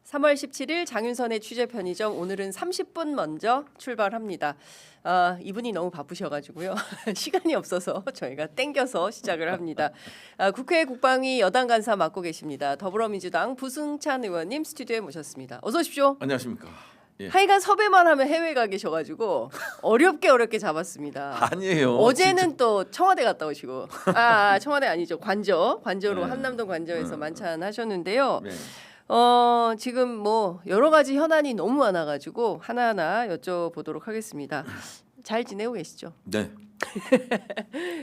3월 17일 장윤선의 취재편의점 오늘은 30분 먼저 출발합니다. 이분이 너무 바쁘셔가지고요. 시간이 없어서 저희가 땡겨서 시작을 합니다. 국회 국방위 여당 간사 맡고 계십니다. 더불어민주당 부승찬 의원님 스튜디오에 모셨습니다. 어서 오십시오. 안녕하십니까. 예. 하여간 섭외만 하면 해외 가 계셔가지고 어렵게 잡았습니다. 아니에요. 어제는 진짜. 또 청와대 갔다 오시고 청와대 아니죠, 관저로 네. 한남동 관저에서 네. 만찬 하셨는데요. 네. 지금 뭐 여러 가지 현안이 너무 많아가지고 하나하나 여쭤보도록 하겠습니다. 잘 지내고 계시죠? 네.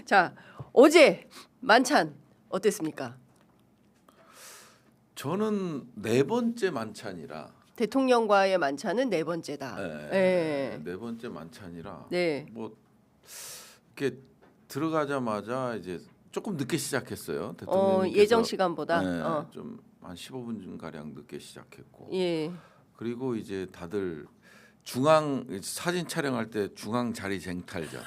자, 어제 만찬 어땠습니까? 저는 네 번째 만찬이라. 대통령과의 만찬은 네 번째다. 네. 네 번째 만찬이라. 네. 뭐 이렇게 들어가자마자 이제 조금 늦게 시작했어요. 대통령님께서. 예정 시간보다. 네, 좀 한 15분 가량 늦게 시작했고. 예. 그리고 이제 다들 중앙 사진 촬영할 때 중앙 자리 쟁탈전.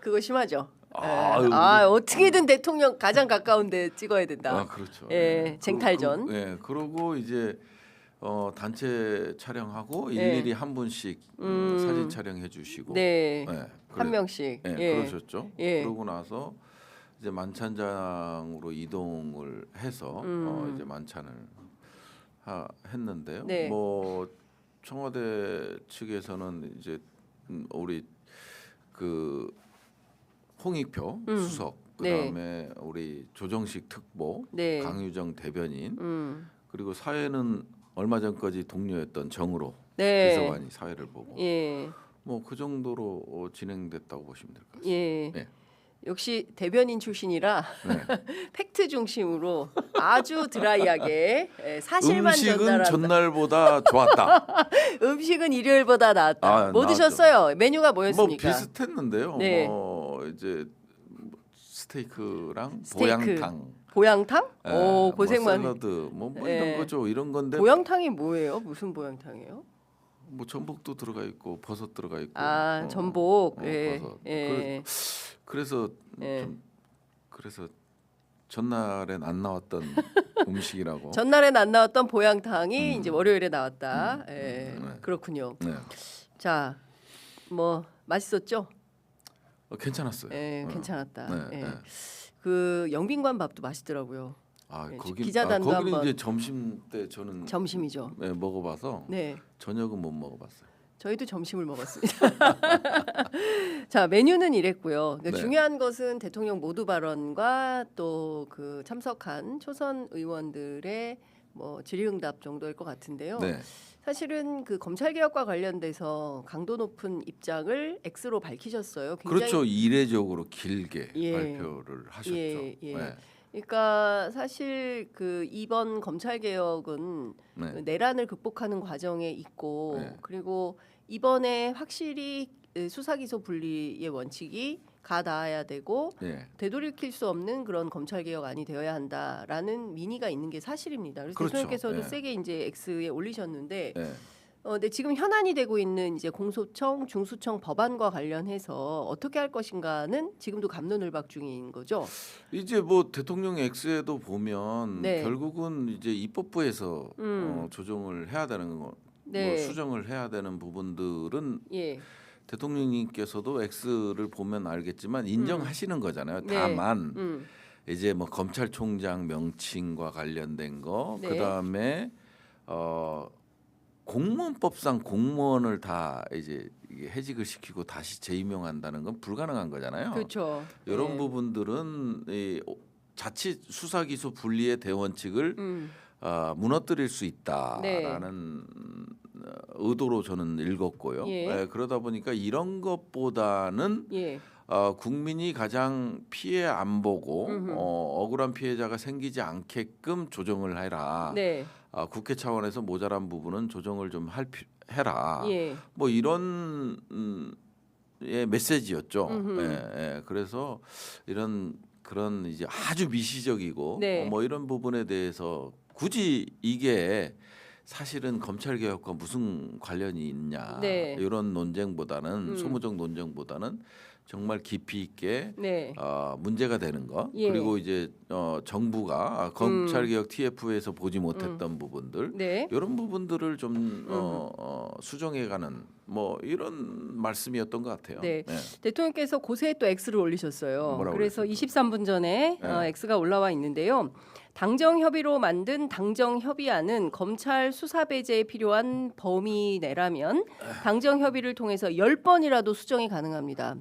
그거 심하죠. 아유, 어떻게든 대통령 가장 가까운데 찍어야 된다. 그렇죠. 예, 쟁탈전. 그러고 이제 단체 촬영하고 예. 일일이 한 분씩 사진 촬영해 주시고, 네. 네, 한 명씩. 네, 예. 그러셨죠. 예. 그러고 나서 이제 만찬장으로 이동을 해서 이제 만찬을 했는데요. 네. 뭐 청와대 측에서는 이제 우리 그 홍익표 수석, 그다음에 네. 우리 조정식 특보, 네. 강유정 대변인, 음. 그리고 사회는 얼마 전까지 동료였던 정으로 네. 비서관이 사회를 보고 예. 뭐 그 정도로 진행됐다고 보시면 될 것 같습니다. 예. 네. 역시 대변인 출신이라 네. 팩트 중심으로 아주 드라이하게 사실만 음식은 전달한다. 전날보다 좋았다. 음식은 일요일보다 나았다. 뭐 나았죠. 드셨어요? 메뉴가 뭐 뭐였습니까? 비슷했는데요. 네. 뭐 이제 스테이크랑 스테이크. 보양탕. 보양탕? 예, 오, 고생만. 뭐 샐러드 뭐 예. 이런 거죠. 이런 건데 보양탕이 뭐예요? 무슨 보양탕이에요? 뭐 전복도 들어가 있고 버섯 들어가 있고. 전복. 예. 버섯. 예. 그래서 예. 그래서 전날엔 안 나왔던 음식이라고. 전날엔 안 나왔던 보양탕이 이제 월요일에 나왔다. 예. 네. 그렇군요. 네. 자, 뭐 맛있었죠? 괜찮았어요. 예, 괜찮았다. 네, 예. 네. 그 영빈관 밥도 맛있더라고요. 네, 거기 기자단도 거기는 한번. 이제 점심 때 저는 점심이죠. 네, 먹어봐서 네, 저녁은 못 먹어봤어요. 저희도 점심을 먹었습니다. 자, 메뉴는 이랬고요. 그러니까 네. 중요한 것은 대통령 모두 발언과 또 그 참석한 초선 의원들의 뭐 질의응답 정도일 것 같은데요. 네. 사실은 그 검찰 개혁과 관련돼서 강도 높은 입장을 X로 밝히셨어요. 굉장히 그렇죠. 이례적으로 길게 예. 발표를 하셨죠. 예. 네. 그러니까 사실 그 이번 검찰 개혁은 네. 그 내란을 극복하는 과정에 있고 네. 그리고 이번에 확실히 수사 기소 분리의 원칙이 가닿아야 되고 네. 되돌이킬 수 없는 그런 검찰 개혁안이 되어야 한다라는 민의가 있는 게 사실입니다. 그래서 그렇죠. 대통령께서도 네. 세게 이제 X에 올리셨는데 네. 근데 지금 현안이 되고 있는 이제 공소청, 중수청 법안과 관련해서 어떻게 할 것인가는 지금도 갑론을박 중인 거죠. 이제 뭐 대통령 X에도 보면 네. 결국은 이제 입법부에서 조정을 해야 되는 거, 네. 뭐 수정을 해야 되는 부분들은 예. 대통령님께서도 X를 보면 알겠지만 인정하시는 거잖아요. 네. 다만 이제 뭐 검찰총장 명칭과 관련된 거, 네. 그다음에 공무원법상 공무원을 다 이제 이게 해직을 시키고 다시 재임용한다는 건 불가능한 거잖아요. 그렇죠. 이런 네. 부분들은 이 자칫 수사 기소 분리의 대원칙을 무너뜨릴 수 있다라는 의도로 저는 읽었고요. 예. 그러다 보니까 이런 것보다는 예. 국민이 가장 피해 안 보고 억울한 피해자가 생기지 않게끔 조정을 해라. 네. 국회 차원에서 모자란 부분은 조정을 좀 해라. 예. 뭐 이런 메시지였죠. 그래서 그런 이제 아주 미시적이고 네. 뭐 이런 부분에 대해서 굳이 이게 사실은 검찰 개혁과 무슨 관련이 있냐 네. 이런 논쟁보다는 소모적 논쟁보다는 정말 깊이 있게 네. 문제가 되는 것 예. 그리고 이제 정부가 검찰개혁 TF에서 보지 못했던 부분들 네. 이런 부분들을 좀 수정해가는 뭐 이런 말씀이었던 것 같아요. 네. 대통령께서 고세에 또 X를 올리셨어요. 뭐라고 그래서 그랬을까요? 23분 전에 네. X가 올라와 있는데요. 당정 협의로 만든 당정 협의안은 검찰 수사 배제에 필요한 범위 내라면 당정 협의를 통해서 10번이라도 수정이 가능합니다.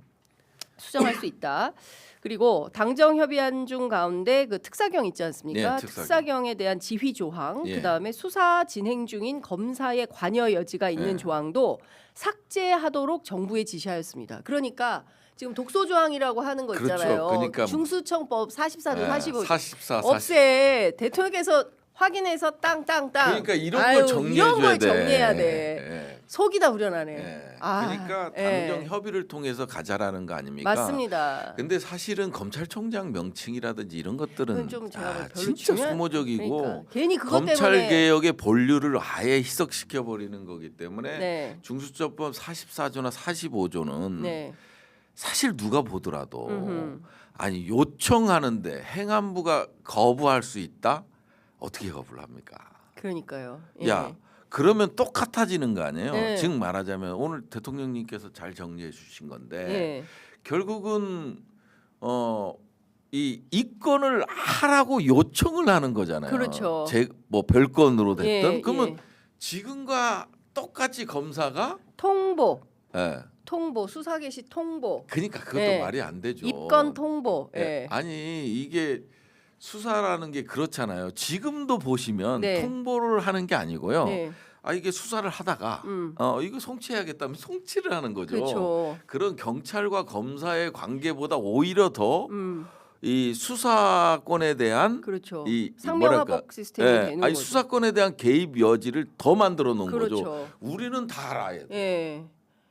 수정할 수 있다. 그리고 당정 협의안 중 가운데 그 특사경 있지 않습니까? 네, 특사경. 특사경에 대한 지휘 조항, 예. 그다음에 수사 진행 중인 검사의 관여 여지가 있는 예. 조항도 삭제하도록 정부에 지시하였습니다. 그러니까 지금 독소 조항이라고 하는 거 그렇죠. 있잖아요. 그러니까 중수청법 44조 45조 44, 40. 없애. 대통령께서 확인해서 땅땅땅. 그러니까 이런 아유, 걸 정리해 이런 줘야 걸 돼. 정리해야 돼. 예. 속이 다 후련하네. 예. 아, 그러니까 예. 당정 협의를 통해서 가자라는 거 아닙니까? 맞습니다. 근데 사실은 검찰총장 명칭이라든지 이런 것들은 그건 좀 제가 별로 진짜 중요한- 소모적이고 그러니까. 괜히 그것 검찰 때문에 개혁의 본류를 아예 희석시켜 버리는 거기 때문에 네. 중수처법 44조나 45조는 네. 사실 누가 보더라도 음흠. 아니 요청하는데 행안부가 거부할 수 있다? 어떻게 거부를 합니까? 그러니까요. 예. 야 그러면 똑같아지는 거 아니에요? 네. 즉 말하자면 오늘 대통령님께서 잘 정리해 주신 건데 예. 결국은 이 입건을 하라고 요청을 하는 거잖아요. 그렇죠. 뭐 별건으로 됐든 예, 그러면 예. 지금과 똑같이 검사가 통보, 예. 통보, 수사 개시 통보, 그러니까 그것도 예. 말이 안 되죠. 입건 통보. 예. 예. 아니 이게 수사라는 게 그렇잖아요. 지금도 보시면 네. 통보를 하는 게 아니고요. 네. 아 이게 수사를 하다가 이거 송치해야겠다면 송치를 하는 거죠. 그렇죠. 그런 경찰과 검사의 관계보다 오히려 더 이 음. 수사권에 대한 그렇죠. 이 상명하복 뭐랄까, 시스템이 예, 되는 아니 거죠. 수사권에 대한 개입 여지를 더 만들어 놓은 그렇죠. 거죠. 우리는 다 알아야 돼. 예.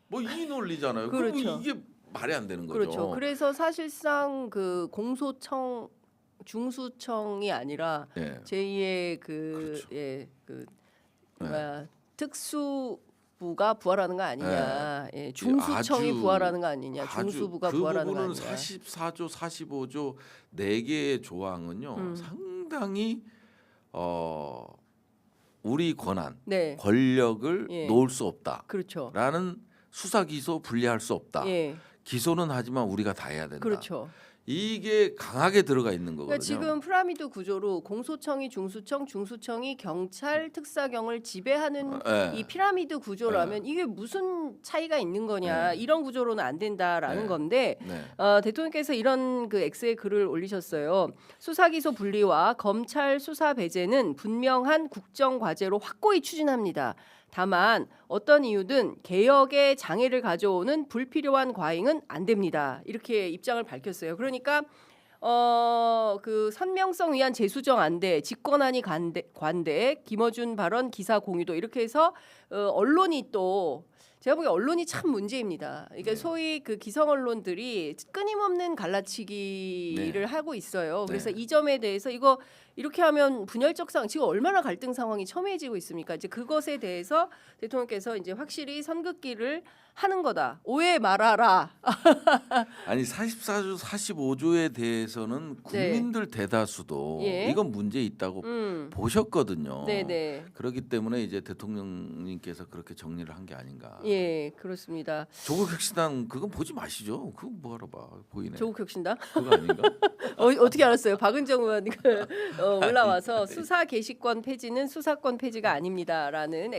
뭐 이 논리잖아요. 그렇죠. 그럼 이게 말이 안 되는 거죠. 그렇죠. 그래서 사실상 그 공소청 중수청이 아니라 예. 제2의 그렇죠. 특수부가 부활하는 거 아니냐. 예, 중수청이 아주- 부활하는 거 아니냐. 아주 중수부가 그 부활하는 거 부분은 아니냐. 44조, 45조 4개의 조항은요. 상당히 우리 권한, 네. 권력을 예. 놓을 수 없다라는 그렇죠. 수사 기소 분리할 수 없다. 예. 기소는 하지만 우리가 다 해야 된다. 그렇죠. 이게 강하게 들어가 있는 거거든요. 그러니까 지금 피라미드 구조로 공소청이 중수청, 중수청이 경찰, 특사경을 지배하는 예. 이 피라미드 구조라면 이게 무슨 차이가 있는 거냐. 이런 구조로는 안 된다라는 네. 건데 네. 대통령께서 이런 그 X의 글을 올리셨어요. 수사 기소 분리와 검찰 수사 배제는 분명한 국정 과제로 확고히 추진합니다. 다만 어떤 이유든 개혁에 장애를 가져오는 불필요한 과잉은 안 됩니다. 이렇게 입장을 밝혔어요. 그러니까 그 선명성 위한 재수정 안돼, 직권안이 관대, 김어준 발언 기사 공유도 이렇게 해서 언론이 또 제가 보기에 언론이 참 문제입니다. 그러니까 네. 소위 그 기성 언론들이 끊임없는 갈라치기를 네. 하고 있어요. 그래서 네. 이 점에 대해서 이거 이렇게 하면 분열적 상황, 지금 얼마나 갈등 상황이 첨예해지고 있습니까? 이제 그것에 대해서 대통령께서 이제 확실히 선긋기를 하는 거다. 오해 말아라. 아니 44조, 45조에 대해서는 국민들 대다수도 예. 이건 문제 있다고 보셨거든요. 네네. 그렇기 때문에 이제 대통령님께서 그렇게 정리를 한 게 아닌가. 예, 그렇습니다. 조국혁신당 그건 보지 마시죠. 그거 뭐하러 봐. 보이네. 조국혁신당 그거 아닌가? 어떻게 알았어요? 박은정 의원 올라와서 수사 개시권 폐지는 수사권 폐지가 아닙니다라는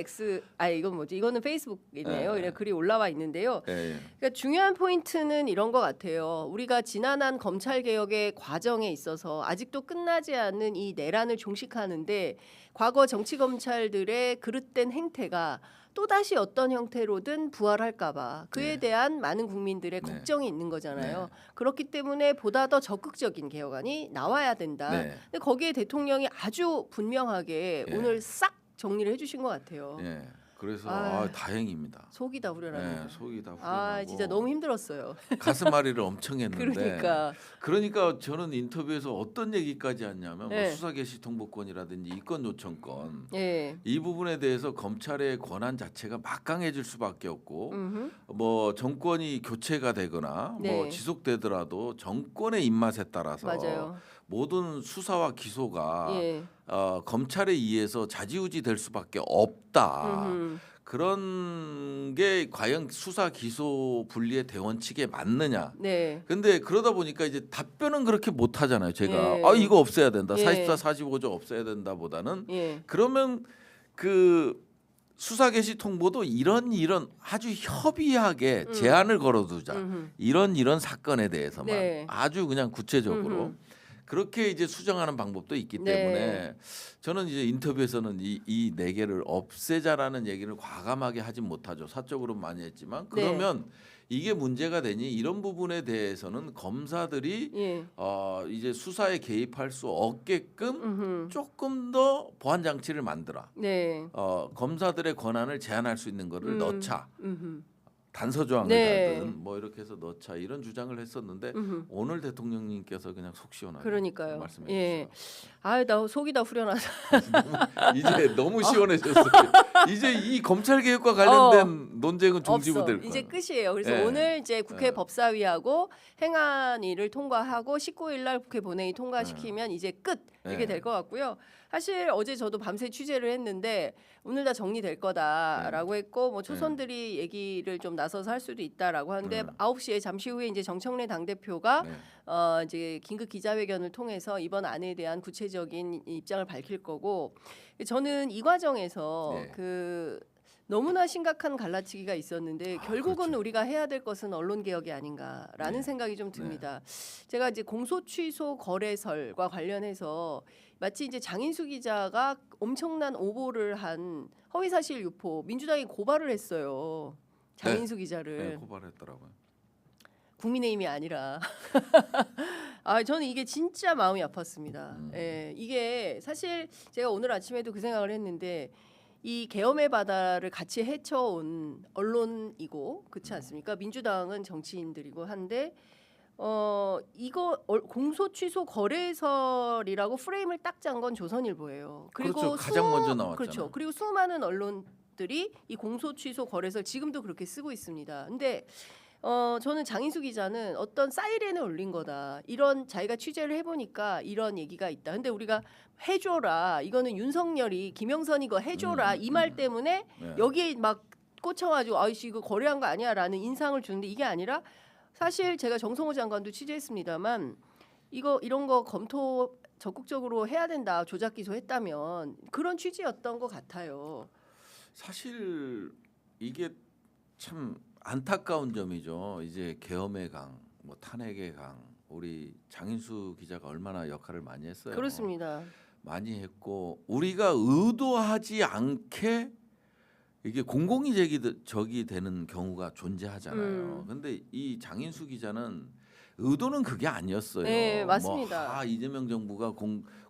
이건 뭐지? 이거는 페이스북이네요. 네. 이런 글이 올라와 있는데요. 예. 그러니까 중요한 포인트는 이런 것 같아요. 우리가 지난한 검찰 개혁의 과정에 있어서 아직도 끝나지 않은 이 내란을 종식하는데 과거 정치 검찰들의 그릇된 행태가 또다시 어떤 형태로든 부활할까봐 그에 네. 대한 많은 국민들의 네. 걱정이 있는 거잖아요. 네. 그렇기 때문에 보다 더 적극적인 개혁안이 나와야 된다. 네. 근데 거기에 대통령이 아주 분명하게 예. 오늘 싹 정리를 해주신 것 같아요. 예. 그래서 아, 다행입니다. 속이 다 후련합니다. 네, 속이 다 후련하고 아, 진짜 너무 힘들었어요. 가슴앓이를 엄청 했는데 그러니까 저는 인터뷰에서 어떤 얘기까지 했냐면 뭐 네. 수사 개시 통보권이라든지 이권 요청권 예. 이 부분에 대해서 검찰의 권한 자체가 막강해질 수밖에 없고 음흠. 뭐 정권이 교체가 되거나 네. 뭐 지속되더라도 정권의 입맛에 따라서 맞아요. 모든 수사와 기소가 예. 검찰에 의해서 좌지우지 될 수밖에 없다. 음흠. 그런 게 과연 수사 기소 분리의 대원칙에 맞느냐? 네. 근데 그러다 보니까 이제 답변은 그렇게 못 하잖아요. 제가 예. 이거 없애야 된다. 예. 44, 45조 없애야 된다보다는 예. 그러면 그 수사 개시 통보도 이런 아주 협의하게 제한을 걸어두자. 음흠. 이런 사건에 대해서만 네. 아주 그냥 구체적으로 음흠. 그렇게 이제 수정하는 방법도 있기 네. 때문에 저는 이제 인터뷰에서는 이 네 개를 없애자라는 얘기를 과감하게 하진 못하죠. 사적으로 많이 했지만 그러면 이게 문제가 되니 이런 부분에 대해서는 검사들이 예. 이제 수사에 개입할 수 없게끔 음흠. 조금 더 보완 장치를 만들어. 네. 검사들의 권한을 제한할 수 있는 거를 넣자. 음흠. 단서 조항을 네. 달든 뭐 이렇게 해서 넣자 이런 주장을 했었는데 음흠. 오늘 대통령님께서 그냥 속 시원하게 그러니까요. 말씀해 예. 주셨어요. 아, 나 속이 다 후련하다. 이제 너무 시원해졌어요. 이제 이 검찰 개혁과 관련된 논쟁은 종지부될 없어. 거예요. 이제 끝이에요. 그래서 예. 오늘 이제 국회 예. 법사위하고 행안위를 통과하고 19일 날 국회 본회의 통과시키면 이제 끝 이렇게 예. 될 것 같고요. 사실 어제 저도 밤새 취재를 했는데 오늘 다 정리될 거다라고 했고 뭐 초선들이 얘기를 좀 나서서 할 수도 있다라고 하는데 9시에 잠시 후에 이제 정청래 당대표가 네. 이제 긴급 기자회견을 통해서 이번 안에 대한 구체적인 입장을 밝힐 거고 저는 이 과정에서 네. 그 너무나 심각한 갈라치기가 있었는데 결국은 그렇죠. 우리가 해야 될 것은 언론 개혁이 아닌가라는 네. 생각이 좀 듭니다. 제가 이제 공소 취소 거래설과 관련해서 마치 이제 장인수 기자가 엄청난 오보를 한 허위사실 유포 민주당이 고발을 했어요. 장인수 기자를. 네, 고발했더라고요. 국민의힘이 아니라 저는 이게 진짜 마음이 아팠습니다. 예, 이게 사실 제가 오늘 아침에도 그 생각을 했는데 이 계엄의 바다를 같이 헤쳐온 언론이고 그렇지 않습니까? 민주당은 정치인들이고 한데 이거 공소 취소 거래설이라고 프레임을 딱 짠 건 조선일보예요. 그리고 그렇죠. 가장 먼저 나왔잖아요. 그렇죠. 그리고 수많은 언론들이 이 공소 취소 거래설 지금도 그렇게 쓰고 있습니다. 근데 저는 장인수 기자는 어떤 사이렌을 울린 거다. 이런 자기가 취재를 해보니까 이런 얘기가 있다. 근데 우리가 해줘라. 이거는 윤석열이 김영선 이거 해줘라. 이 말 때문에 네. 여기에 막 꽂혀가지고 아이씨 이거 거래한 거 아니야라는 인상을 주는데 이게 아니라 사실 제가 정성호 장관도 취재했습니다만 이런 거 검토 적극적으로 해야 된다. 조작 기소했다면 그런 취지였던 것 같아요. 사실 이게 참 안타까운 점이죠. 이제 계엄의 강, 뭐 탄핵의 강, 우리 장인수 기자가 얼마나 역할을 많이 했어요. 그렇습니다. 많이 했고 우리가 의도하지 않게 이게 공공이 적이 되는 경우가 존재하잖아요. 근데 이 장인수 기자는 의도는 그게 아니었어요. 네, 맞습니다. 뭐, 이재명 정부가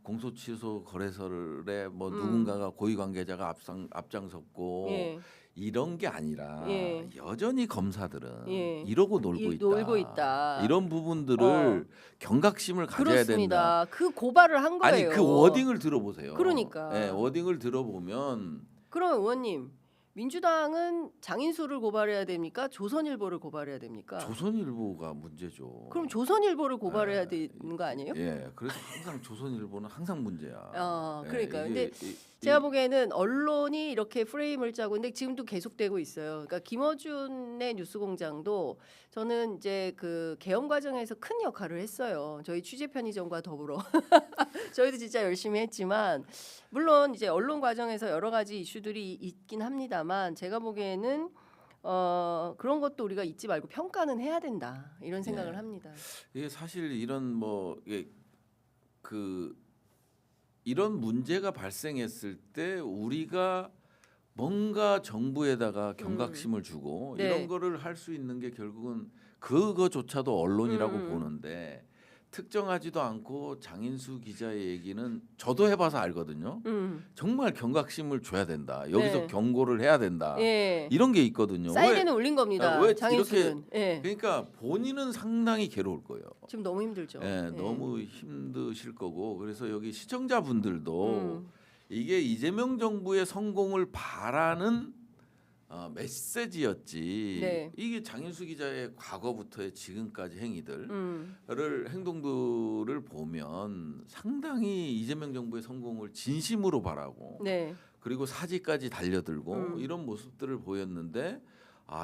공소 취소 거래설에 뭐 누군가가 고위 관계자가 앞장섰고 예. 이런 게 아니라 예. 여전히 검사들은 예. 이러고 놀고 있다. 이런 부분들을 경각심을 가져야 된다. 그렇습니다. 그 고발을 한 거예요. 아니 그 워딩을 들어보세요. 그러니까. 네, 워딩을 들어보면 그러면 의원님 민주당은 장인수를 고발해야 됩니까? 조선일보를 고발해야 됩니까? 조선일보가 문제죠. 그럼 조선일보를 고발해야 되는 거 아니에요? 예, 그래서 항상 조선일보는 항상 문제야. 그러니까요. 이게 근데 제가 보기에는 언론이 이렇게 프레임을 짜고 근데 지금도 계속되고 있어요. 그러니까 김어준의 뉴스공장도 저는 이제 그 개헌 과정에서 큰 역할을 했어요. 저희 취재 편의점과 더불어 저희도 진짜 열심히 했지만 물론 이제 언론 과정에서 여러 가지 이슈들이 있긴 합니다만 제가 보기에는 그런 것도 우리가 잊지 말고 평가는 해야 된다 이런 생각을 합니다. 이게 사실 이런 이런 문제가 발생했을 때 우리가 뭔가 정부에다가 경각심을 주고 네. 이런 거를 할 수 있는 게 결국은 그거조차도 언론이라고 보는데 특정하지도 않고 장인수 기자의 얘기는 저도 해봐서 알거든요. 정말 경각심을 줘야 된다. 여기서 네. 경고를 해야 된다. 예. 이런 게 있거든요. 사이렌을 울린 겁니다. 왜 장인수는. 예. 그러니까 본인은 상당히 괴로울 거예요. 지금 너무 힘들죠. 예, 예. 너무 힘드실 거고 그래서 여기 시청자분들도 음. 이게 이재명 정부의 성공을 바라는 메시지였지. 네. 이게 장인수 기자의 과거부터의 지금까지 행위들. 음. 를 행동들을 보면 상당히 이재명 정부의 성공을 진심으로 바라고 네. 그리고 사지까지 달려들고 이런 모습들을 보였는데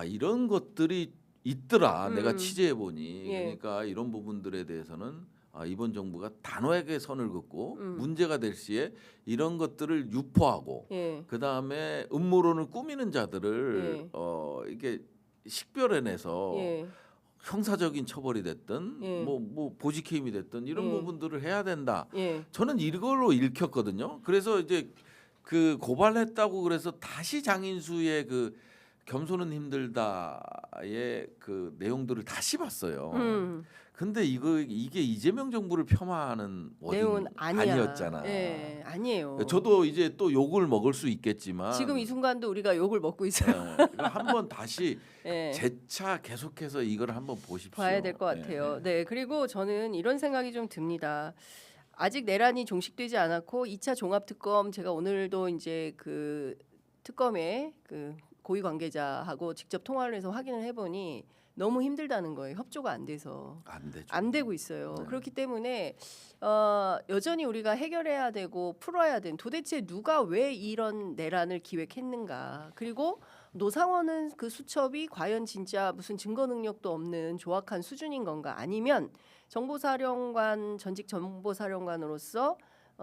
이런 것들이 있더라. 내가 취재해 보니 예. 그러니까 이런 부분들에 대해서는 이번 정부가 단호하게 선을 긋고 문제가 될 시에 이런 것들을 유포하고 예. 그 다음에 음모론을 꾸미는 자들을 예. 이게 식별해내서 예. 형사적인 처벌이 됐든 예. 뭐 보직해임이 됐든 이런 예. 부분들을 해야 된다. 예. 저는 이걸로 읽혔거든요. 그래서 이제 그 고발했다고 그래서 다시 장인수의 그 겸손은 힘들다의 그 내용들을 다시 봤어요. 근데 이게 이재명 정부를 폄하하는 내용은 아니었잖아. 예. 아니에요. 저도 이제 또 욕을 먹을 수 있겠지만 지금 이 순간도 우리가 욕을 먹고 있어요. 이거 한번 다시 예. 재차 계속해서 이걸 한번 보십시오. 봐야 될 것 같아요. 네. 그리고 저는 이런 생각이 좀 듭니다. 아직 내란이 종식되지 않았고 2차 종합특검 제가 오늘도 이제 그 특검의 그 고위 관계자하고 직접 통화를 해서 확인을 해보니 너무 힘들다는 거예요. 협조가 안 돼서 안 되죠. 안 되고 있어요. 네. 그렇기 때문에 여전히 우리가 해결해야 되고 풀어야 되는 도대체 누가 왜 이런 내란을 기획했는가. 그리고 노상원은 그 수첩이 과연 진짜 무슨 증거 능력도 없는 조악한 수준인 건가 아니면 정보사령관 전직 정보사령관으로서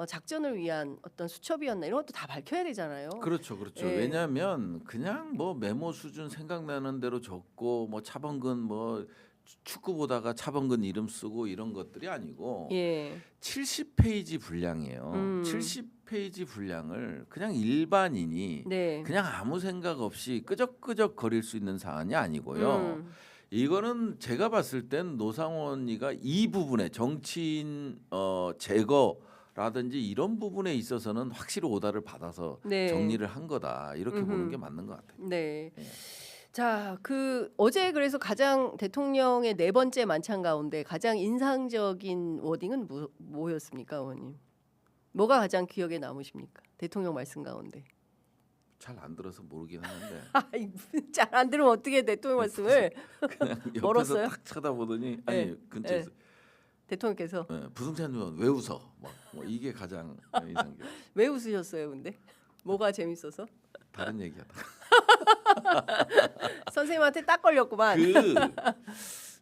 작전을 위한 어떤 수첩이었나 이런 것도 다 밝혀야 되잖아요. 그렇죠. 예. 왜냐하면 그냥 뭐 메모 수준 생각나는 대로 적고 뭐 차범근 뭐 축구 보다가 차범근 이름 쓰고 이런 것들이 아니고 예. 70페이지 분량이에요. 70페이지 분량을 그냥 일반인이 네. 그냥 아무 생각 없이 끄적끄적 거릴 수 있는 사안이 아니고요. 이거는 제가 봤을 땐 노상원이가 이 부분에 정치인 제거라든지 이런 부분에 있어서는 확실히 오다를 받아서 네. 정리를 한 거다 이렇게 보는 게 맞는 것 같아요. 네. 예. 자, 그 어제 그래서 가장 대통령의 네 번째 만찬 가운데 가장 인상적인 워딩은 뭐였습니까, 의원님? 뭐가 가장 기억에 남으십니까? 대통령 말씀 가운데. 잘 안 들어서 모르긴 하는데 잘 안 들으면 어떻게 대통령 말씀을 그냥 옆에서 멀었어요? 딱 쳐다보더니 네. 근처에서 대통령께서 부승찬 의원 왜 웃어? 뭐 이게 가장 인상적. 왜 웃으셨어요, 근데? 뭐가 재밌어서? 다른 얘기하다. 선생님한테 딱 걸렸구만.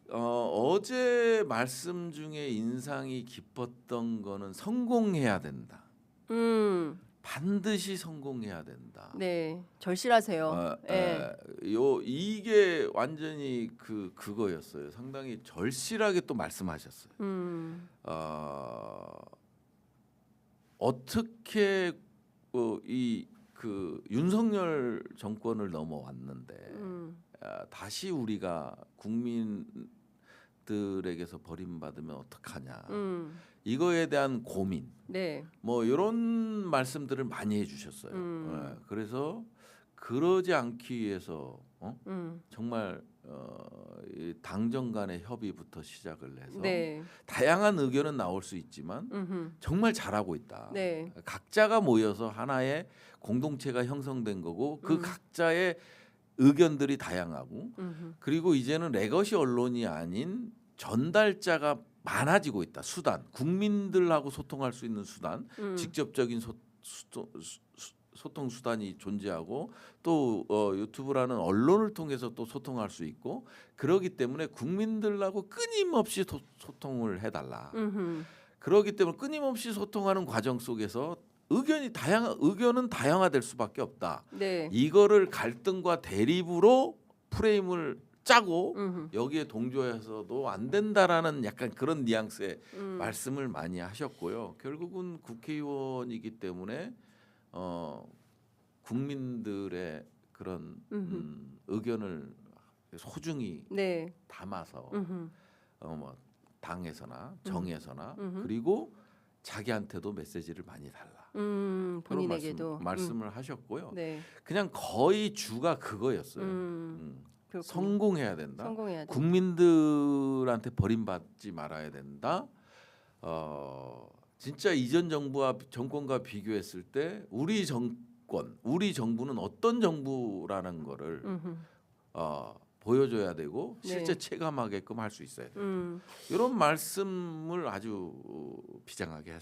어제 말씀 중에 인상이 깊었던 거는 성공해야 된다. 반드시 성공해야 된다. 네, 절실하세요. 예. 이게 완전히 그거였어요. 상당히 절실하게 또 말씀하셨어요. 어떻게 윤석열 정권을 넘어왔는데 다시 우리가 국민들에게서 버림받으면 어떡하냐. 이거에 대한 고민. 네. 뭐 이런 말씀들을 많이 해주셨어요. 그래서 그러지 않기 위해서 정말 이 당정 간의 협의부터 시작을 해서 네. 다양한 의견은 나올 수 있지만 정말 잘하고 있다. 네. 각자가 모여서 하나의 공동체가 형성된 거고 그 각자의 의견들이 다양하고 그리고 이제는 레거시 언론이 아닌 전달자가 많아지고 있다. 수단, 국민들하고 소통할 수 있는 수단, 직접적인 소통 수단이 존재하고 또 유튜브라는 언론을 통해서 또 소통할 수 있고 그러기 때문에 국민들하고 끊임없이 소통을 해달라. 그러기 때문에 끊임없이 소통하는 과정 속에서 의견은 다양화될 수밖에 없다. 네. 이거를 갈등과 대립으로 프레임을 짜고 여기에 동조해서도 안 된다라는 약간 그런 뉘앙스의 말씀을 많이 하셨고요. 결국은 국회의원이기 때문에 국민들의 그런 의견을 소중히 네. 담아서 당에서나 정에서나 음흠. 그리고 자기한테도 메시지를 많이 달라. 그런 본인에게도 말씀을 하셨고요. 네. 그냥 거의 주가 그거였어요. 그렇군요. 성공해야 된다. 성공해야 돼. 국민들한테 버림받지 말아야 된다. 진짜 이전 정부와 정권과 비교했을 때 우리 정권, 우리 정부는 어떤 정부라는 거를 보여줘야 되고 실제 네. 체감하게끔 할 수 있어야 돼. 음, 이런 말씀을 아주 비장하게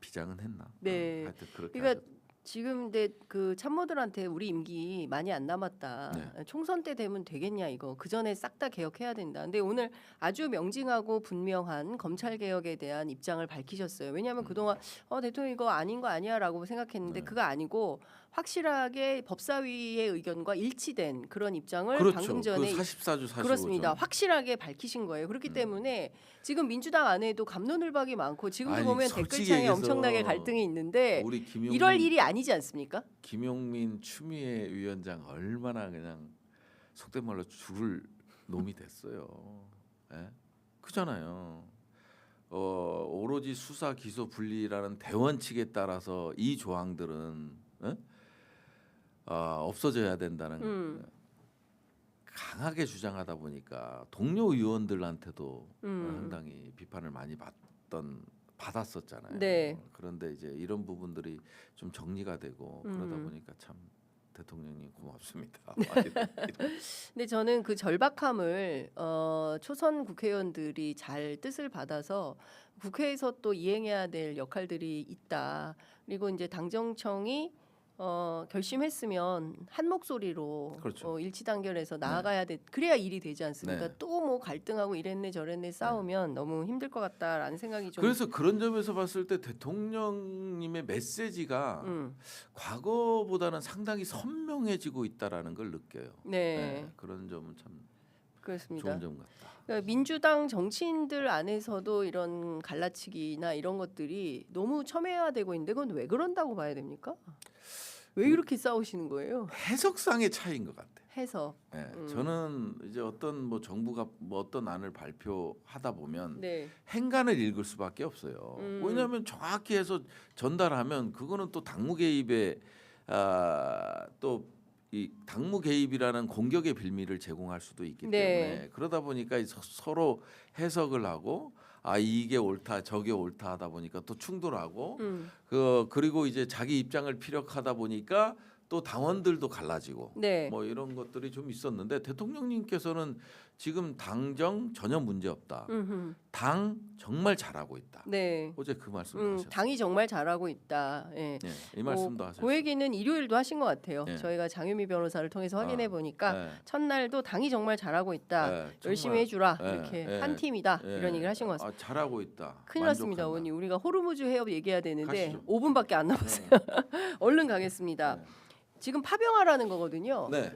비장은 했나? 네. 하여튼 그렇게 그러니까 하셨- 지금 근데 그 참모들한테 우리 임기 많이 안 남았다. 네. 총선 때 되면 되겠냐 이거. 그 전에 싹 다 개혁해야 된다. 근데 오늘 아주 명징하고 분명한 검찰 개혁에 대한 입장을 밝히셨어요. 왜냐하면 그동안 대통령 이거 아닌 거 아니야라고 생각했는데 네. 그거 아니고 확실하게 법사위의 의견과 일치된 그런 입장을 그렇죠. 방금 전에 그 44주 45조. 그렇습니다. 확실하게 밝히신 거예요. 그렇기 때문에 지금 민주당 안에도 갑론을박이 많고 지금도 아니, 보면 솔직히 댓글창에 얘기해서 엄청나게 갈등이 있는데 우리 이럴 일이 아니지 않습니까? 김용민 추미애 위원장 얼마나 그냥 속된 말로 죽을 놈이 됐어요. 예? 그잖아요. 오로지 수사 기소 분리라는 대원칙에 따라서 이 조항들은 없어져야 된다는 강하게 주장하다 보니까 동료 의원들한테도 상당히 비판을 많이 받았었잖아요. 네. 그런데 이제 이런 부분들이 좀 정리가 되고 그러다 보니까 참 대통령님 고맙습니다. 근데 저는 그 절박함을 초선 국회의원들이 잘 뜻을 받아서 국회에서 또 이행해야 될 역할들이 있다. 그리고 이제 당정청이 결심했으면 한 목소리로 그렇죠. 일치단결해서 나아가야 돼. 그래야 일이 되지 않습니까? 네. 또 뭐 갈등하고 이랬네 저랬네 싸우면 너무 힘들 것 같다라는 생각이 좀. 그래서 그런 점에서 봤을 때 대통령님의 메시지가 과거보다는 상당히 선명해지고 있다라는 걸 느껴요. 네. 그런 점은 참 그렇습니다. 좋은 점 같다. 그러니까 민주당 정치인들 안에서도 이런 갈라치기나 이런 것들이 너무 첨예화되고 있는데 그건 왜 그런다고 봐야 됩니까? 왜 이렇게 싸우시는 거예요? 해석상의 차이인 것 같아. 해서. 저는 이제 어떤 뭐 정부가 뭐 어떤 안을 발표하다 보면 네. 행간을 읽을 수밖에 없어요. 왜냐하면 정확히 해서 전달하면 그거는 또 당무 개입에 또 이 당무 개입이라는 공격의 빌미를 제공할 수도 있기 네. 때문에 그러다 보니까 서로 해석을 하고 이게 옳다 저게 옳다 하다 보니까 또 충돌하고 그리고 이제 자기 입장을 피력하다 보니까 또 당원들도 갈라지고 네. 뭐 이런 것들이 좀 있었는데 대통령님께서는 지금 당정 전혀 문제 없다. 당 정말 잘하고 있다. 네. 어제 그 말씀을 하셨어요. 당이 정말 잘하고 있다. 예. 네, 이 말씀도 하셨어요. 그 얘기는 일요일도 하신 것 같아요. 네. 저희가 장유미 변호사를 통해서 확인해 보니까 네. 첫날도 당이 정말 잘하고 있다. 네, 열심히 정말, 해주라. 네, 이렇게 네, 한 팀이다. 네. 이런 얘기를 하신 것 같습니다. 잘하고 있다. 큰일 났습니다, 만족한다. 어머니. 우리가 호르무즈 해협 얘기해야 되는데 가시죠. 5분밖에 안 남았어요. 얼른 가겠습니다. 네. 지금 파병하라는 거거든요. 네.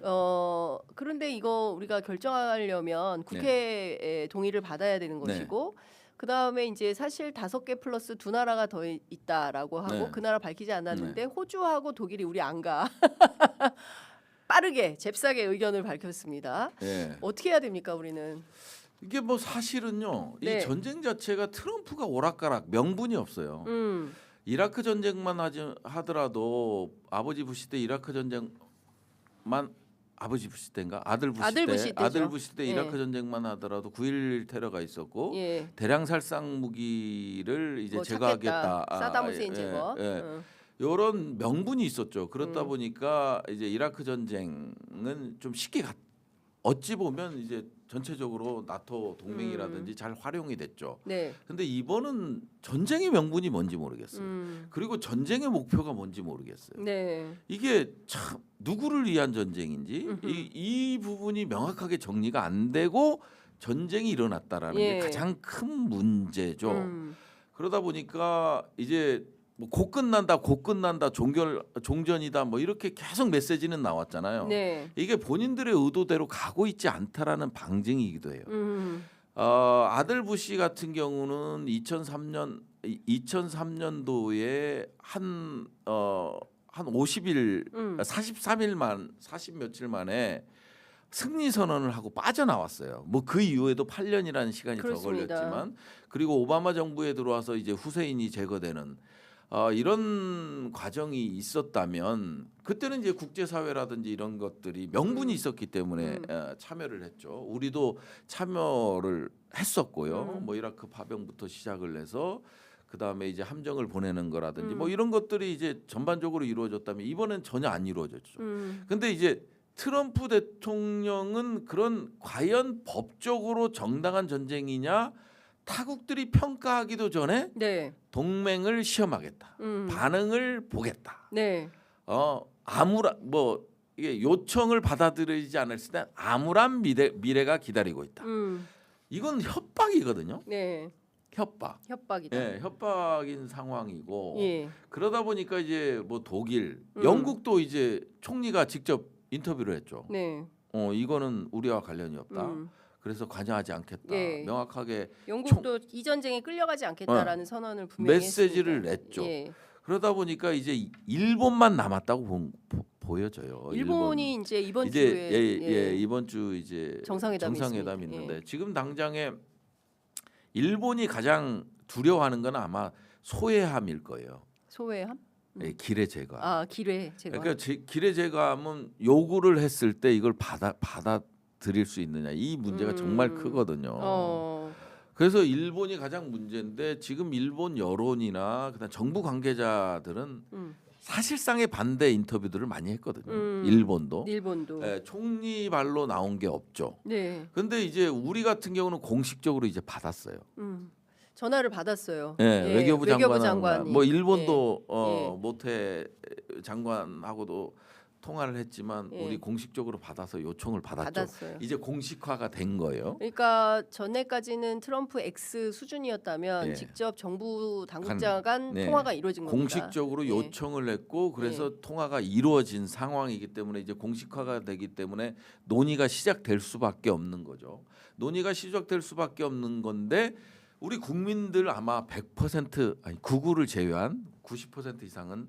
그런데 이거 우리가 결정하려면 국회의 동의를 받아야 되는 것이고 그 다음에 이제 사실 5개 플러스 2나라가 더 있다라고 하고 네. 그 나라 밝히지 않았는데 호주하고 독일이 우리 안 가. 빠르게 잽싸게 의견을 밝혔습니다. 네. 어떻게 해야 됩니까 우리는? 이게 뭐 사실은요. 네. 이 전쟁 자체가 트럼프가 오락가락 명분이 없어요. 이라크 전쟁만 하더라도 아버지 부시 때 이라크 전쟁만 아버지 부시 때인가 아들 부시 아들 때 부시 때죠. 아들 부시 때 예. 이라크 전쟁만 하더라도 9.11 테러가 있었고 예. 대량 살상 무기를 이제 뭐 제거하겠다. 찾겠다. 사담 후세인 제거. 이런 명분이 있었죠. 그렇다 보니까 이제 이라크 전쟁은 좀 쉽게 어찌 보면 이제 전체적으로 나토 동맹이라든지 잘 활용이 됐죠. 네. 근데 이번은 전쟁의 명분이 뭔지 모르겠어요. 그리고 전쟁의 목표가 뭔지 모르겠어요. 네. 이게 참 누구를 위한 전쟁인지 이 부분이 명확하게 정리가 안 되고 전쟁이 일어났다라는 예. 게 가장 큰 문제죠. 그러다 보니까 이제 뭐 곧 끝난다, 종전이다, 뭐 이렇게 계속 메시지는 나왔잖아요. 네. 이게 본인들의 의도대로 가고 있지 않다라는 방증이기도 해요. 아들 부시 같은 경우는 2003년도에 한 50일, 43일 40 며칠 만에 승리 선언을 하고 빠져나왔어요. 뭐 그 이후에도 8년이라는 시간이 그렇습니다. 더 걸렸지만 그리고 오바마 정부에 들어와서 이제 후세인이 제거되는 이런 과정이 있었다면 그때는 이제 국제사회라든지 이런 것들이 명분이 있었기 때문에 참여를 했죠. 우리도 참여를 했었고요. 뭐 이라크 파병부터 시작을 해서 그 다음에 이제 함정을 보내는 거라든지 뭐 이런 것들이 이제 전반적으로 이루어졌다면 이번엔 전혀 안 이루어졌죠. 근데 이제 트럼프 대통령은 그런 과연 법적으로 정당한 전쟁이냐 타국들이 평가하기도 전에 네. 동맹을 시험하겠다. 반응을 보겠다. 네. 아무런 뭐 이게 요청을 받아들이지 않았을 때 암울한 미래가 기다리고 있다. 이건 협박이거든요. 네. 협박이다. 예, 협박인 상황이고 예. 그러다 보니까 이제 뭐 독일, 영국도 이제 총리가 직접 인터뷰를 했죠. 네. 이거는 우리와 관련이 없다. 그래서 관여하지 않겠다. 예. 명확하게 영국도 이 전쟁에 끌려가지 않겠다라는 선언을 분명히 메시지를 했습니다. 냈죠. 예. 그러다 보니까 이제 일본만 남았다고 보여져요. 일본이 이제 이번 이제 주에 이번 주 이제 정상회담이 있는데 예. 지금 당장에 일본이 가장 두려워하는 건 아마 소외함일 거예요. 소외함? 예, 기뢰 제거. 아, 기뢰 제거. 그러니까 기뢰 제거하면 요구를 했을 때 이걸 받아들일 수 있느냐 이 문제가 정말 크거든요. 그래서 일본이 가장 문제인데 지금 일본 여론이나 그다음 정부 관계자들은 사실상의 반대 인터뷰들을 많이 했거든요. 일본도. 예, 총리 발로 나온 게 없죠. 네. 근데 이제 우리 같은 경우는 공식적으로 이제 받았어요. 전화를 받았어요. 예, 예, 외교부 장관이 뭐 일본도 예. 모태 장관하고도 통화를 했지만 예. 우리 공식적으로 받아서 요청을 받았죠. 받았어요. 이제 공식화가 된 거예요. 그러니까 전에까지는 트럼프 X 수준이었다면 예. 직접 정부 당국자 간 네. 통화가 이루어진 겁니다. 공식적으로 예. 요청을 했고 그래서 통화가 이루어진 상황이기 때문에 이제 공식화가 되기 때문에 논의가 시작될 수밖에 없는 거죠. 논의가 시작될 수밖에 없는 건데 우리 국민들 아마 100% 아니 구구를 제외한 90% 이상은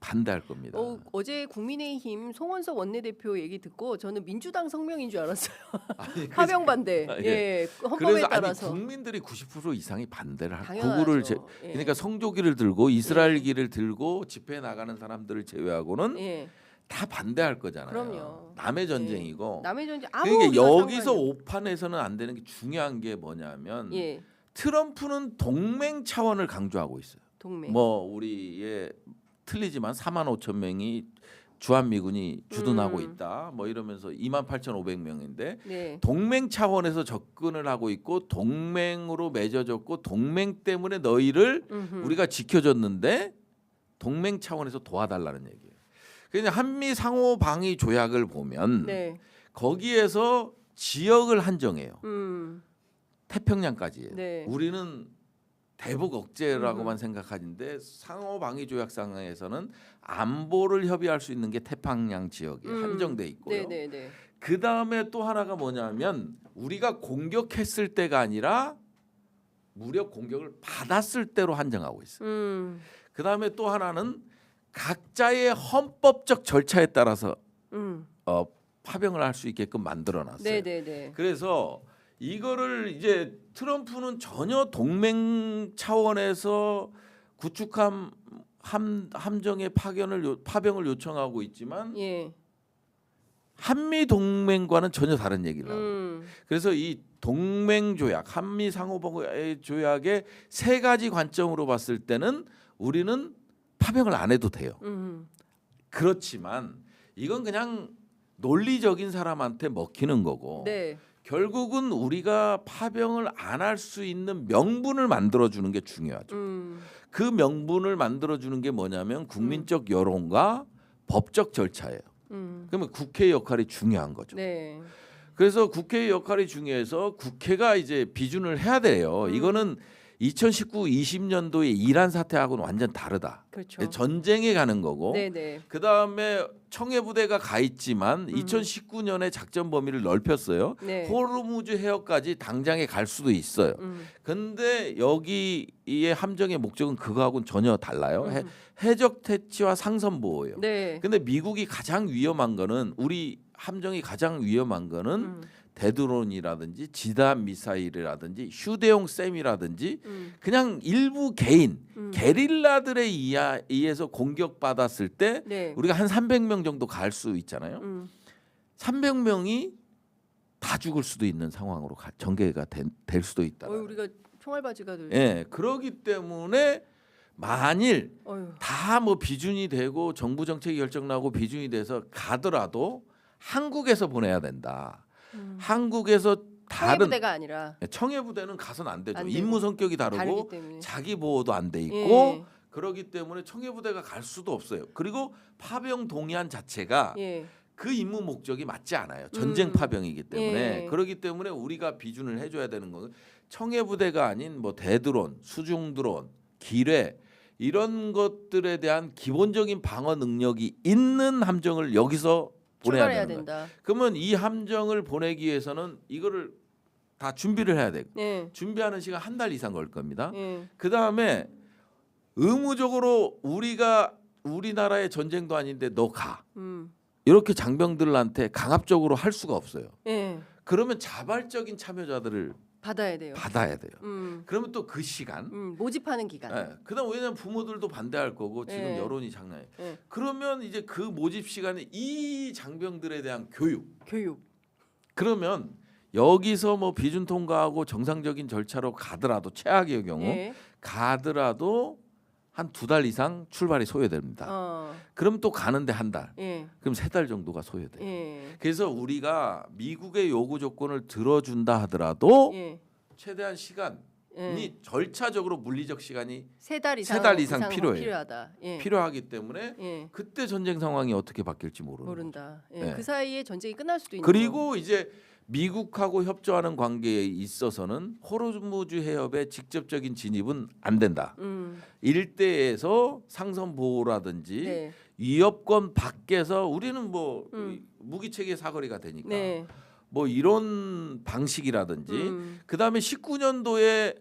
반대할 겁니다. 어제 국민의힘 송원석 원내대표 얘기 듣고 저는 민주당 성명인 줄 알았어요. 아니, 파병 반대. 예. 예. 헌법에 그래서 따라서. 국민들이 90% 이상이 반대를 할 당연하죠. 구구를 예. 그러니까 성조기를 들고 이스라엘기를 들고 집회에 나가는 사람들을 제외하고는 예. 다 반대할 거잖아요. 그럼요. 남의 전쟁이고. 남의 전쟁 아무 그러니까 우리가 여기서 상관이 오판에서는 안 되는 게 중요한 게 뭐냐면 예. 트럼프는 동맹 차원을 강조하고 있어요. 동맹. 뭐 우리의 틀리지만 4만 5천 명이 주한미군이 주둔하고 있다. 뭐 이러면서 28,500명인데 네. 동맹 차원에서 접근을 하고 있고 동맹으로 맺어졌고 동맹 때문에 너희를 우리가 지켜줬는데 동맹 차원에서 도와달라는 얘기예요. 그냥 한미 상호 방위 조약을 보면 네. 거기에서 지역을 한정해요. 태평양까지예요. 네. 우리는 대북 억제라고만 생각하는데 상호 방위 조약상에서는 안보를 협의할 수 있는 게 태평양 지역에 한정돼 있고요. 네, 네, 네. 그 다음에 또 하나가 뭐냐면 우리가 공격했을 때가 아니라 무력 공격을 받았을 때로 한정하고 있어요. 그 다음에 또 하나는 각자의 헌법적 절차에 따라서 파병을 할 수 있게끔 만들어놨어요. 네, 네, 네. 그래서 이거를 이제 트럼프는 전혀 동맹 차원에서 구축함 함정의 파병을 요청하고 있지만 예. 한미 동맹과는 전혀 다른 얘기를 하고 그래서 이 동맹 조약, 한미 상호방위 조약의 세 가지 관점으로 봤을 때는 우리는 파병을 안 해도 돼요. 그렇지만 이건 그냥 논리적인 사람한테 먹히는 거고 네. 결국은 우리가 파병을 안 할 수 있는 명분을 만들어주는 게 중요하죠. 그 명분을 만들어주는 게 뭐냐면 국민적 여론과 법적 절차예요. 그러면 국회의 역할이 중요한 거죠. 네. 그래서 국회의 역할이 중요해서 국회가 이제 비준을 해야 돼요. 이거는 2019, 20년도의 이란 사태하고는 완전 다르다. 그렇죠. 전쟁에 가는 거고. 네네. 그 다음에 청해 부대가 가 있지만 2019년에 작전 범위를 넓혔어요. 네. 호르무즈 해협까지 당장에 갈 수도 있어요. 근데 여기의 함정의 목적은 그거하고는 전혀 달라요. 해적 퇴치와 상선 보호예요. 네. 근데 미국이 가장 위험한 거는 우리 함정이 가장 위험한 거는 음. 대드론이라든지 지단 미사일이라든지 휴대용 셈이라든지 음. 그냥 일부 개인 음. 게릴라들에 의해서 공격받았을 때 네. 우리가 한 300명 정도 갈 수 있잖아요. 300명이 다 죽을 수도 있는 상황으로 전개가 될 수도 있다. 우리가 총알바지가 될. 예, 그러기 때문에 만일 어휴. 다 뭐 비준이 되고 정부 정책이 결정나고 비준이 돼서 가더라도 한국에서 보내야 된다. 한국에서 다른 청해부대가 아니라 청해부대는 가서는 안 되죠. 안 되고. 임무 성격이 다르기 다르고 때문에. 자기 보호도 안 돼 있고 예. 그러기 때문에 청해부대가 갈 수도 없어요. 그리고 파병 동의안 자체가 예. 그 임무 목적이 맞지 않아요. 전쟁 파병이기 때문에 예. 그렇기 때문에 우리가 비준을 해줘야 되는 건 청해부대가 아닌 뭐 대드론, 수중드론, 기뢰 이런 것들에 대한 기본적인 방어 능력이 있는 함정을 여기서 보내야 출발해야 되는 거예요. 된다. 그러면 이 함정을 보내기 위해서는 이거를 다 준비를 해야 되고 예. 준비하는 시간 한 달 이상 걸 겁니다. 예. 그 다음에 의무적으로 우리나라의 전쟁도 아닌데 너 가. 이렇게 장병들한테 강압적으로 할 수가 없어요. 예. 그러면 자발적인 참여자들을 받아야 돼요. 받아야 돼요. 음. 그러면 또 그 시간. 모집하는 기간. 예. 그다음 왜냐면 부모들도 반대할 거고 지금 예. 여론이 장난이에요. 예. 그러면 이제 그 모집 시간에 이 장병들에 대한 교육. 그러면 여기서 뭐 비준 통과하고 정상적인 절차로 가더라도 최악의 경우 예. 가더라도 한 2달 이상 출발이 소요됩니다. 그럼 또 가는데 한 달. 예. 그럼 3달 정도가 소요돼요. 예. 그래서 우리가 미국의 요구 조건을 들어준다 하더라도 예. 최대한 시간이 예. 절차적으로 물리적 시간이 3달 이상, 세달 이상 필요해요. 필요하다. 예. 필요하기 때문에 예. 그때 전쟁 상황이 어떻게 바뀔지 모른다. 예. 네. 그 사이에 전쟁이 끝날 수도 있는. 그리고 이제 미국하고 협조하는 관계에 있어서는 호르무즈 해협의 직접적인 진입은 안 된다. 일대에서 상선 보호라든지 네. 위협권 밖에서 우리는 뭐 무기 체계 사거리가 되니까 네. 뭐 이런 방식이라든지 그다음에 19년도에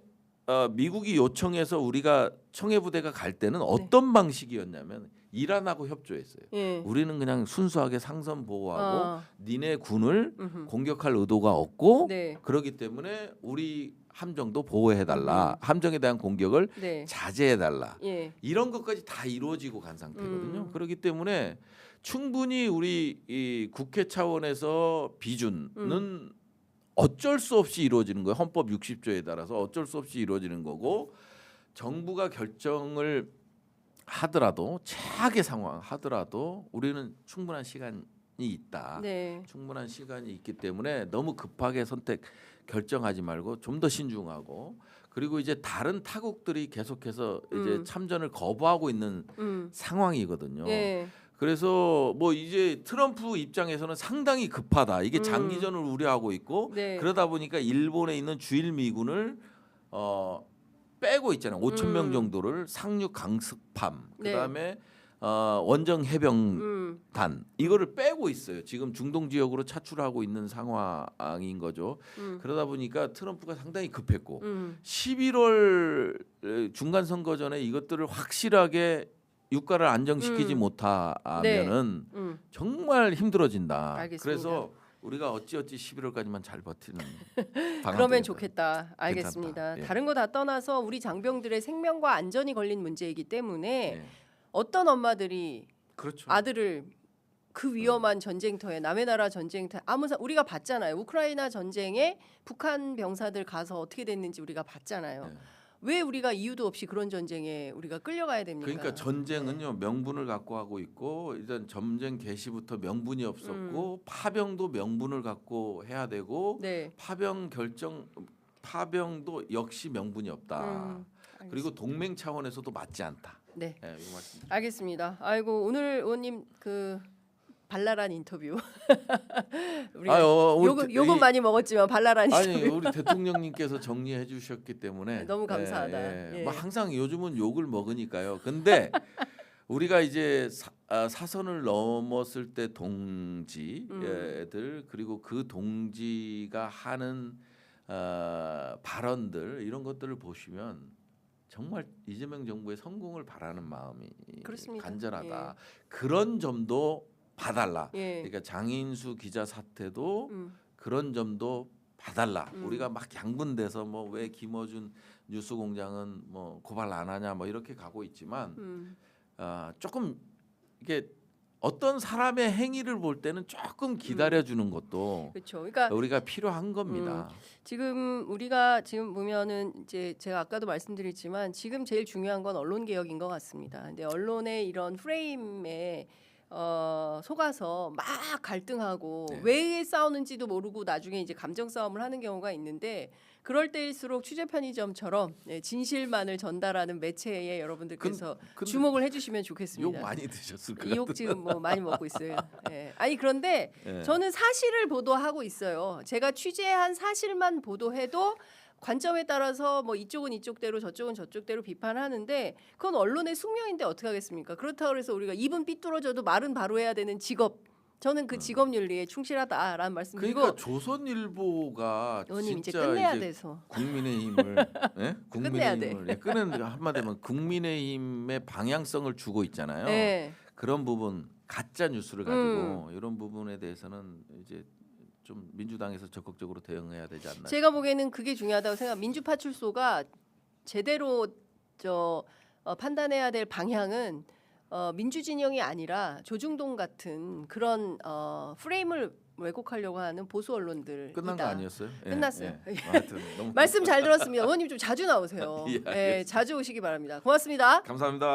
미국이 요청해서 우리가 청해부대가 갈 때는 어떤 방식이었냐면 이란하고 협조했어요. 예. 우리는 그냥 순수하게 상선 보호하고 니네 군을 공격할 의도가 없고 네. 그렇기 때문에 우리 함정도 보호해달라. 함정에 대한 공격을 네. 자제해달라. 예. 이런 것까지 다 이루어지고 간 상태거든요. 그렇기 때문에 충분히 우리 이 국회 차원에서 비준은 어쩔 수 없이 이루어지는 거예요. 헌법 60조에 따라서 어쩔 수 없이 이루어지는 거고 정부가 결정을 하더라도 최악의 상황 하더라도 우리는 충분한 시간이 있다. 네. 충분한 시간이 있기 때문에 너무 급하게 결정하지 말고 좀 더 신중하고 그리고 이제 다른 타국들이 계속해서 이제 참전을 거부하고 있는 상황이거든요. 예. 그래서 뭐 이제 트럼프 입장에서는 상당히 급하다. 이게 장기전을 우려하고 있고 네. 그러다 보니까 일본에 있는 주일 미군을 빼고 있잖아요. 5천 명 정도를 상륙 강습함 네. 그다음에 원정 해병단 이거를 빼고 있어요. 지금 중동 지역으로 차출하고 있는 상황인 거죠. 그러다 보니까 트럼프가 상당히 급했고 11월 중간 선거 전에 이것들을 확실하게 유가를 안정시키지 못하면은 정말 힘들어진다. 알겠습니다. 그래서 우리가 어찌어찌 11월까지만 잘 버티는 방안 그러면 좋겠다. 알겠습니다. 예. 다른 거 다 떠나서 우리 장병들의 생명과 안전이 걸린 문제이기 때문에 예. 어떤 엄마들이 그렇죠. 아들을 그 위험한 전쟁터에 남의 나라 전쟁터에 우리가 봤잖아요. 우크라이나 전쟁에 북한 병사들 가서 어떻게 됐는지 우리가 봤잖아요. 예. 왜 우리가 이유도 없이 그런 전쟁에 우리가 끌려가야 됩니까? 그러니까 전쟁은요 명분을 갖고 하고 있고 일단 전쟁 개시부터 명분이 없었고 파병도 명분을 갖고 해야 되고 네. 파병도 역시 명분이 없다. 그리고 동맹 차원에서도 맞지 않다. 네. 네, 이거 말씀. 알겠습니다. 아이고 오늘 의원님 그 발랄한 인터뷰. 욕은 많이 먹었지만 발랄한 인터뷰. 아니 우리 대통령님께서 정리해 주셨기 때문에 너무 감사하다. 예. 뭐 항상 요즘은 욕을 먹으니까요. 근데 우리가 이제 사선을 넘었을 때 동지들 그리고 그 동지가 하는 발언들 이런 것들을 보시면 정말 이재명 정부의 성공을 바라는 마음이 그렇습니다. 간절하다. 예. 그런 점도 봐달라. 예. 그러니까 장인수 기자 사태도 음. 그런 점도 봐달라. 우리가 막 양분돼서 뭐 왜 김어준 뉴스공장은 뭐 고발 안 하냐 뭐 이렇게 가고 있지만 조금 이게 어떤 사람의 행위를 볼 때는 조금 기다려주는 것도 그렇죠. 그러니까 우리가 필요한 겁니다. 지금 우리가 지금 보면은 이제 제가 아까도 말씀드렸지만 지금 제일 중요한 건 언론 개혁인 것 같습니다. 근데 언론의 이런 프레임에 속아서 막 갈등하고 네. 왜 싸우는지도 모르고 나중에 이제 감정 싸움을 하는 경우가 있는데 그럴 때일수록 취재 편의점처럼 진실만을 전달하는 매체에 여러분들께서 근데 주목을 해주시면 욕 좋겠습니다. 많이 드셨을 것 이 욕 같은데. 지금 뭐 많이 먹고 있어요. 예. 아니 그런데 예. 저는 사실을 보도하고 있어요. 제가 취재한 사실만 보도해도 관점에 따라서 뭐 이쪽은 이쪽대로 저쪽은 저쪽대로 비판하는데 그건 언론의 숙명인데 어떻게 하겠습니까? 그렇다고 해서 우리가 입은 삐뚤어져도 말은 바로 해야 되는 직업. 저는 그 직업 윤리에 충실하다라는 말씀드리고 그러니까 조선일보가 의원님 이제 진짜 끝내야 이제 돼서 국민의힘을 예? 끝내야 국민의힘을 끄는 한마디면 국민의힘의 방향성을 주고 있잖아요. 네. 그런 부분 가짜 뉴스를 가지고 이런 부분에 대해서는 이제 좀 민주당에서 적극적으로 대응해야 되지 않나. 제가 보기에는 그게 중요하다고 생각. 민주파출소가 제대로 판단해야 될 방향은 민주 진영이 아니라 조중동 같은 그런 프레임을 왜곡하려고 하는 보수 언론들이다. 끝난 거 아니었어요? 예, 끝났어요. 예. 하여튼 너무 말씀 잘 들었습니다. 의원님 좀 자주 나오세요. 예, 예, 자주 오시기 바랍니다. 고맙습니다. 감사합니다.